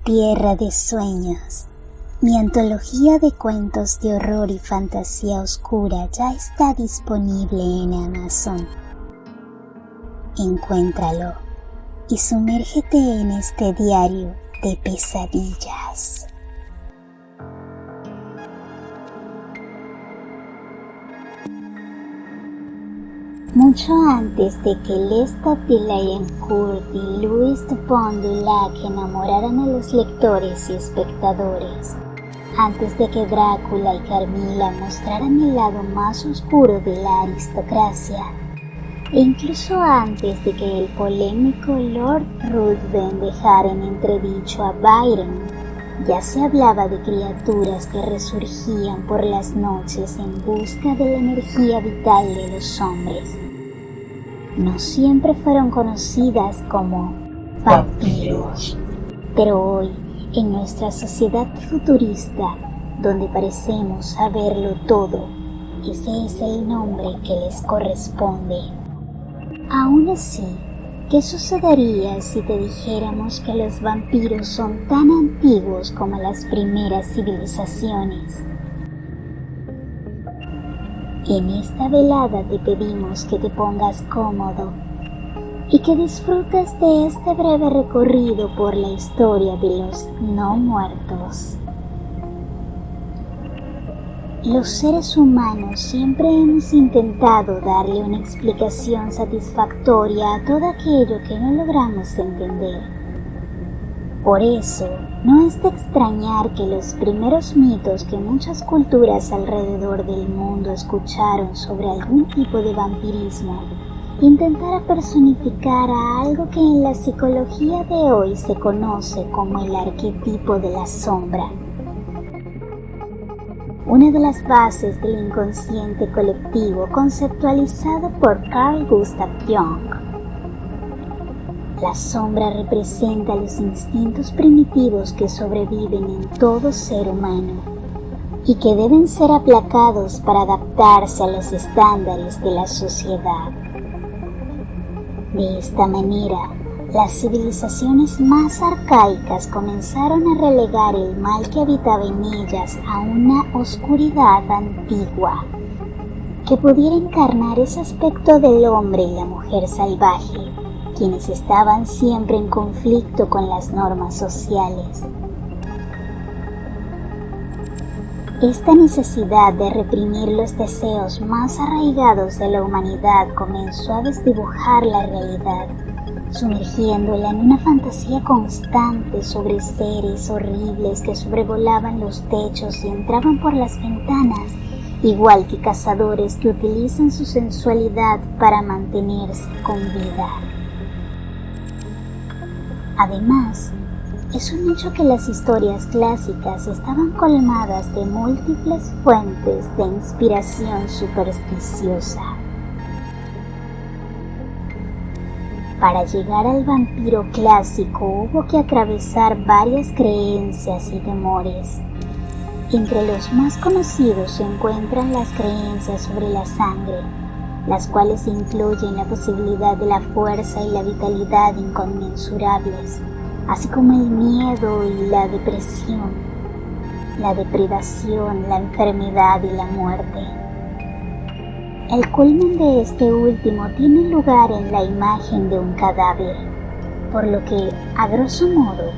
Tierra de Sueños, mi antología de cuentos de horror y fantasía oscura ya está disponible en Amazon. Encuéntralo y sumérgete en este diario de pesadillas. Mucho antes de que Lestat de Liancourt y Louis de Pontdulac enamoraran a los lectores y espectadores, antes de que Drácula y Carmilla mostraran el lado más oscuro de la aristocracia, e incluso antes de que el polémico Lord Ruthven dejara en entredicho a Byron, ya se hablaba de criaturas que resurgían por las noches en busca de la energía vital de los hombres. No siempre fueron conocidas como vampiros, pero hoy, en nuestra sociedad futurista, donde parecemos saberlo todo, ese es el nombre que les corresponde. Aún así, ¿qué sucedería si te dijéramos que los vampiros son tan antiguos como las primeras civilizaciones? En esta velada te pedimos que te pongas cómodo y que disfrutes de este breve recorrido por la historia de los no muertos. Los seres humanos siempre hemos intentado darle una explicación satisfactoria a todo aquello que no logramos entender. Por eso, no es de extrañar que los primeros mitos que muchas culturas alrededor del mundo escucharon sobre algún tipo de vampirismo intentara personificar a algo que en la psicología de hoy se conoce como el arquetipo de la sombra. Una de las bases del inconsciente colectivo conceptualizado por Carl Gustav Jung. La sombra representa los instintos primitivos que sobreviven en todo ser humano y que deben ser aplacados para adaptarse a los estándares de la sociedad. De esta manera, las civilizaciones más arcaicas comenzaron a relegar el mal que habitaba en ellas a una oscuridad antigua, que pudiera encarnar ese aspecto del hombre y la mujer salvaje, quienes estaban siempre en conflicto con las normas sociales. Esta necesidad de reprimir los deseos más arraigados de la humanidad comenzó a desdibujar la realidad, sumergiéndola en una fantasía constante sobre seres horribles que sobrevolaban los techos y entraban por las ventanas, igual que cazadores que utilizan su sensualidad para mantenerse con vida. Además, es un hecho que las historias clásicas estaban colmadas de múltiples fuentes de inspiración supersticiosa. Para llegar al vampiro clásico hubo que atravesar varias creencias y temores. Entre los más conocidos se encuentran las creencias sobre la sangre, las cuales incluyen la posibilidad de la fuerza y la vitalidad inconmensurables, así como el miedo y la depresión, la depredación, la enfermedad y la muerte. El culmen de este último tiene lugar en la imagen de un cadáver, por lo que, a grosso modo,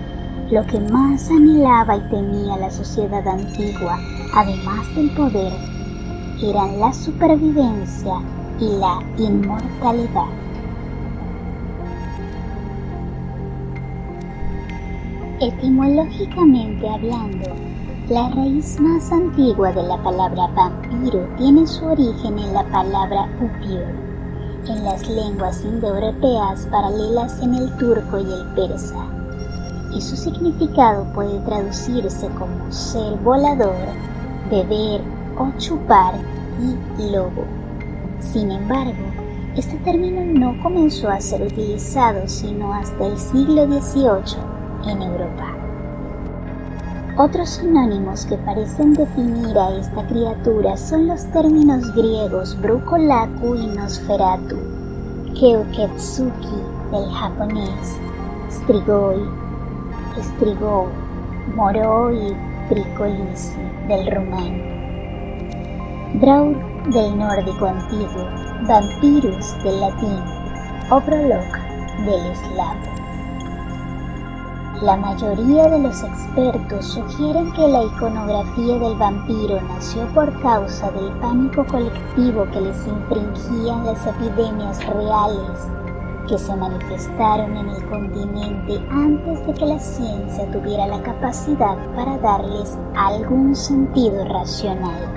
lo que más anhelaba y temía la sociedad antigua, además del poder, eran la supervivencia y la inmortalidad. Etimológicamente hablando, la raíz más antigua de la palabra vampiro tiene su origen en la palabra upir, en las lenguas indoeuropeas paralelas en el turco y el persa, y su significado puede traducirse como ser volador, beber o chupar y lobo. Sin embargo, este término no comenzó a ser utilizado sino hasta el siglo XVIII en Europa. Otros sinónimos que parecen definir a esta criatura son los términos griegos Brúcolacu y Nosferatu, Keoketsuki del japonés, Strigoi, Strigoi, Moroi y Tricolici del rumano, Draug del nórdico antiguo, Vampirus del latín o Prolog del eslavo. La mayoría de los expertos sugieren que la iconografía del vampiro nació por causa del pánico colectivo que les infringían las epidemias reales que se manifestaron en el continente antes de que la ciencia tuviera la capacidad para darles algún sentido racional.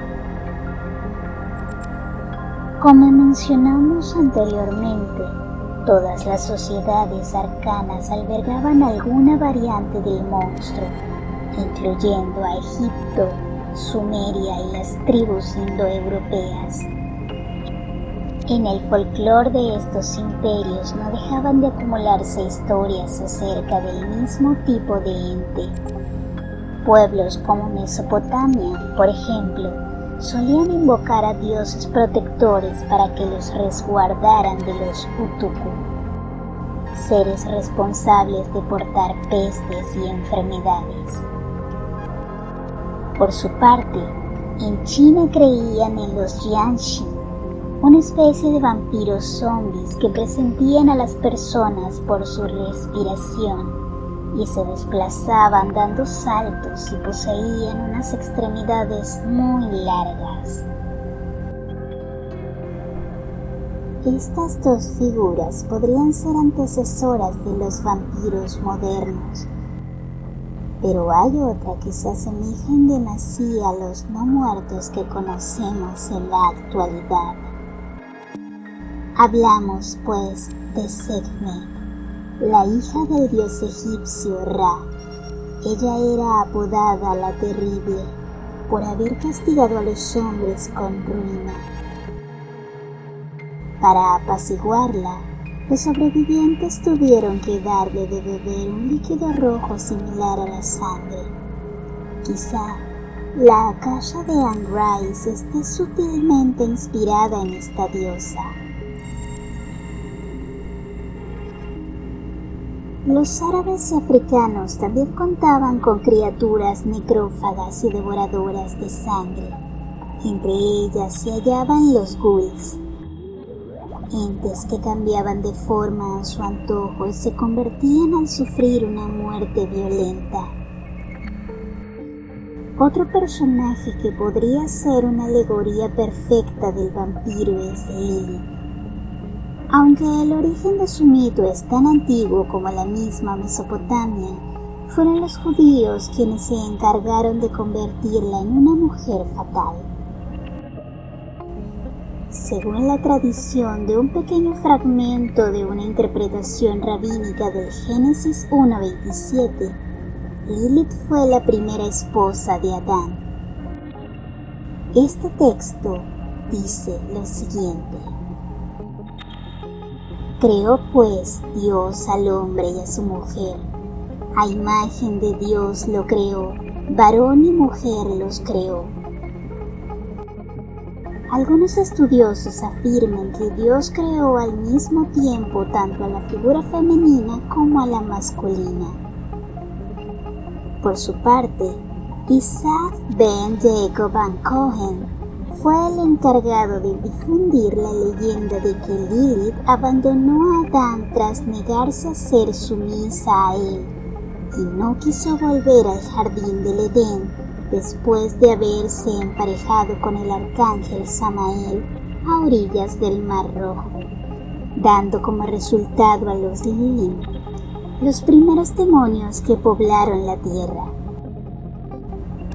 Como mencionamos anteriormente, todas las sociedades arcanas albergaban alguna variante del monstruo, incluyendo a Egipto, Sumeria y las tribus indoeuropeas. En el folclore de estos imperios no dejaban de acumularse historias acerca del mismo tipo de ente. Pueblos como Mesopotamia, por ejemplo, solían invocar a dioses protectores para que los resguardaran de los Utukku, seres responsables de portar pestes y enfermedades. Por su parte, en China creían en los Jianxi, una especie de vampiros zombies que presentían a las personas por su respiración y se desplazaban dando saltos y poseían unas extremidades muy largas. Estas dos figuras podrían ser antecesoras de los vampiros modernos, pero hay otra que se asemeja en demasía a los no muertos que conocemos en la actualidad. Hablamos, pues, de Sekhmet, la hija del dios egipcio Ra. Ella era apodada la Terrible por haber castigado a los hombres con ruina. Para apaciguarla, los sobrevivientes tuvieron que darle de beber un líquido rojo similar a la sangre. Quizá la Akasha de Anne Rice esté sutilmente inspirada en esta diosa. Los árabes y africanos también contaban con criaturas necrófagas y devoradoras de sangre. Entre ellas se hallaban los ghouls, entes que cambiaban de forma a su antojo y se convertían al sufrir una muerte violenta. Otro personaje que podría ser una alegoría perfecta del vampiro es Lilith. Aunque el origen de su mito es tan antiguo como la misma Mesopotamia, fueron los judíos quienes se encargaron de convertirla en una mujer fatal. Según la tradición de un pequeño fragmento de una interpretación rabínica del Génesis 1:27, Lilith fue la primera esposa de Adán. Este texto dice lo siguiente: Creó pues Dios al hombre y a su mujer, a imagen de Dios lo creó, varón y mujer los creó. Algunos estudiosos afirman que Dios creó al mismo tiempo tanto a la figura femenina como a la masculina. Por su parte, Isaac ben Jacob van Cohen fue el encargado de difundir la leyenda de que Lilith abandonó a Adán tras negarse a ser sumisa a él y no quiso volver al jardín del Edén después de haberse emparejado con el arcángel Samael a orillas del Mar Rojo, dando como resultado a los Lilith, los primeros demonios que poblaron la tierra.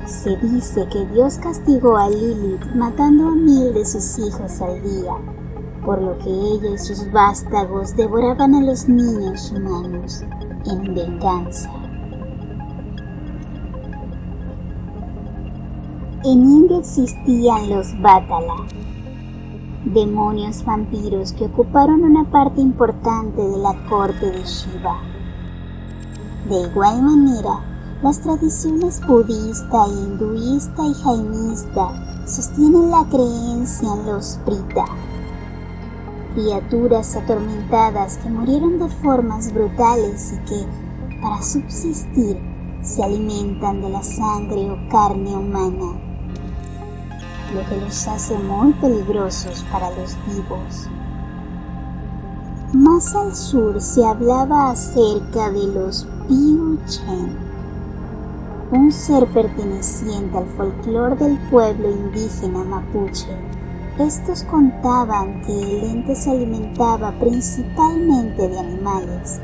Se dice que Dios castigó a Lilith matando a 1000 de sus hijos al día, por lo que ella y sus vástagos devoraban a los niños humanos en venganza. En India existían los Vatala, demonios vampiros que ocuparon una parte importante de la corte de Shiva. De igual manera, las tradiciones budista, hinduista y jainista sostienen la creencia en los Prita, criaturas atormentadas que murieron de formas brutales y que, para subsistir se alimentan de la sangre o carne humana, lo que los hace muy peligrosos para los vivos. Más al sur se hablaba acerca de los Piu-Chen, un ser perteneciente al folclore del pueblo indígena mapuche. Estos contaban que el ente se alimentaba principalmente de animales,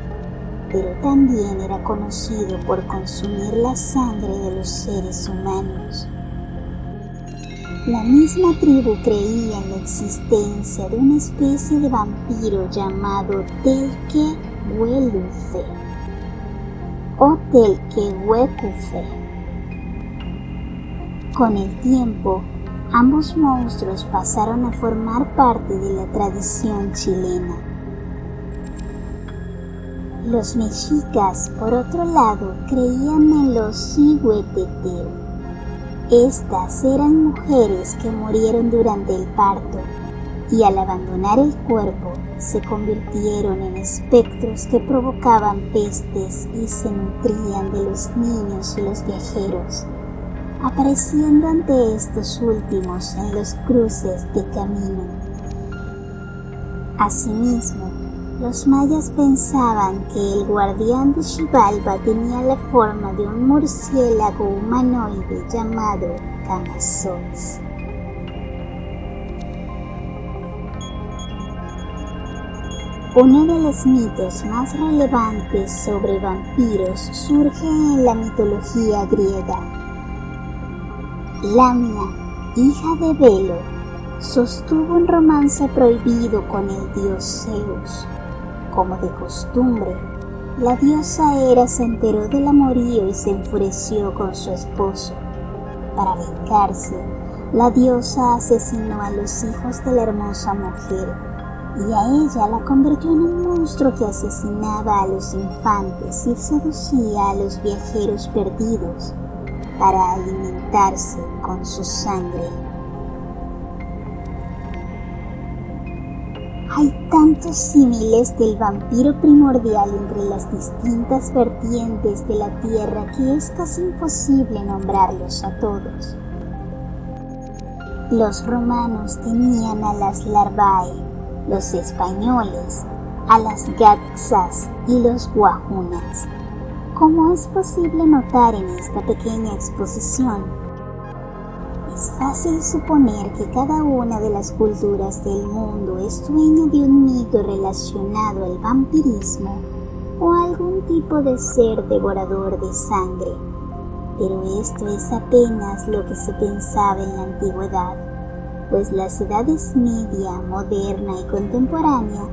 pero también era conocido por consumir la sangre de los seres humanos. La misma tribu creía en la existencia de una especie de vampiro llamado Telquehuelufe o Telquehuecufe. Con el tiempo, ambos monstruos pasaron a formar parte de la tradición chilena. Los mexicas, por otro lado, creían en los Cihueteteo. Estas eran mujeres que murieron durante el parto y al abandonar el cuerpo se convirtieron en espectros que provocaban pestes y se nutrían de los niños y los viajeros, apareciendo ante estos últimos en los cruces de camino. Asimismo, los mayas pensaban que el guardián de Xibalba tenía la forma de un murciélago humanoide llamado Camazotz. Uno de los mitos más relevantes sobre vampiros surge en la mitología griega. Lámina, hija de Belo, sostuvo un romance prohibido con el dios Zeus. Como de costumbre, la diosa Hera se enteró del amorío y se enfureció con su esposo. Para vengarse, la diosa asesinó a los hijos de la hermosa mujer y a ella la convirtió en un monstruo que asesinaba a los infantes y seducía a los viajeros perdidos para alimentarse con su sangre. Hay tantos símiles del vampiro primordial entre las distintas vertientes de la tierra que es casi imposible nombrarlos a todos. Los romanos tenían a las larvae, los españoles a las gaxas y los guajunas. Como es posible notar en esta pequeña exposición, es fácil suponer que cada una de las culturas del mundo es dueña de un mito relacionado al vampirismo o a algún tipo de ser devorador de sangre, pero esto es apenas lo que se pensaba en la antigüedad, pues las edades media, moderna y contemporánea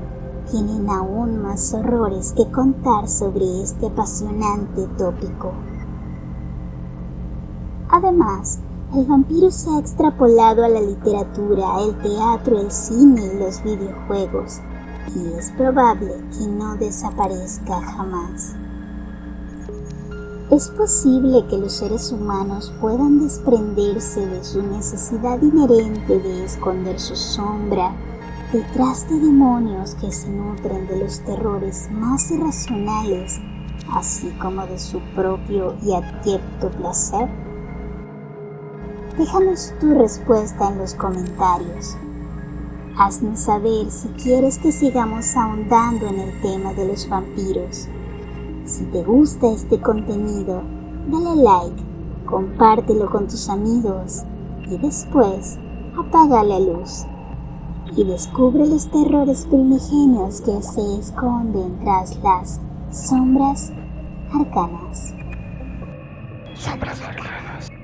tienen aún más horrores que contar sobre este apasionante tópico. Además, el vampiro se ha extrapolado a la literatura, el teatro, el cine y los videojuegos, y es probable que no desaparezca jamás. Es posible que los seres humanos puedan desprenderse de su necesidad inherente de esconder su sombra detrás de demonios que se nutren de los terrores más irracionales, así como de su propio y abyecto placer. Déjanos tu respuesta en los comentarios. Haznos saber si quieres que sigamos ahondando en el tema de los vampiros. Si te gusta este contenido, dale like, compártelo con tus amigos y después apaga la luz y descubre los terrores primigenios que se esconden tras las sombras arcanas. Sombras arcanas.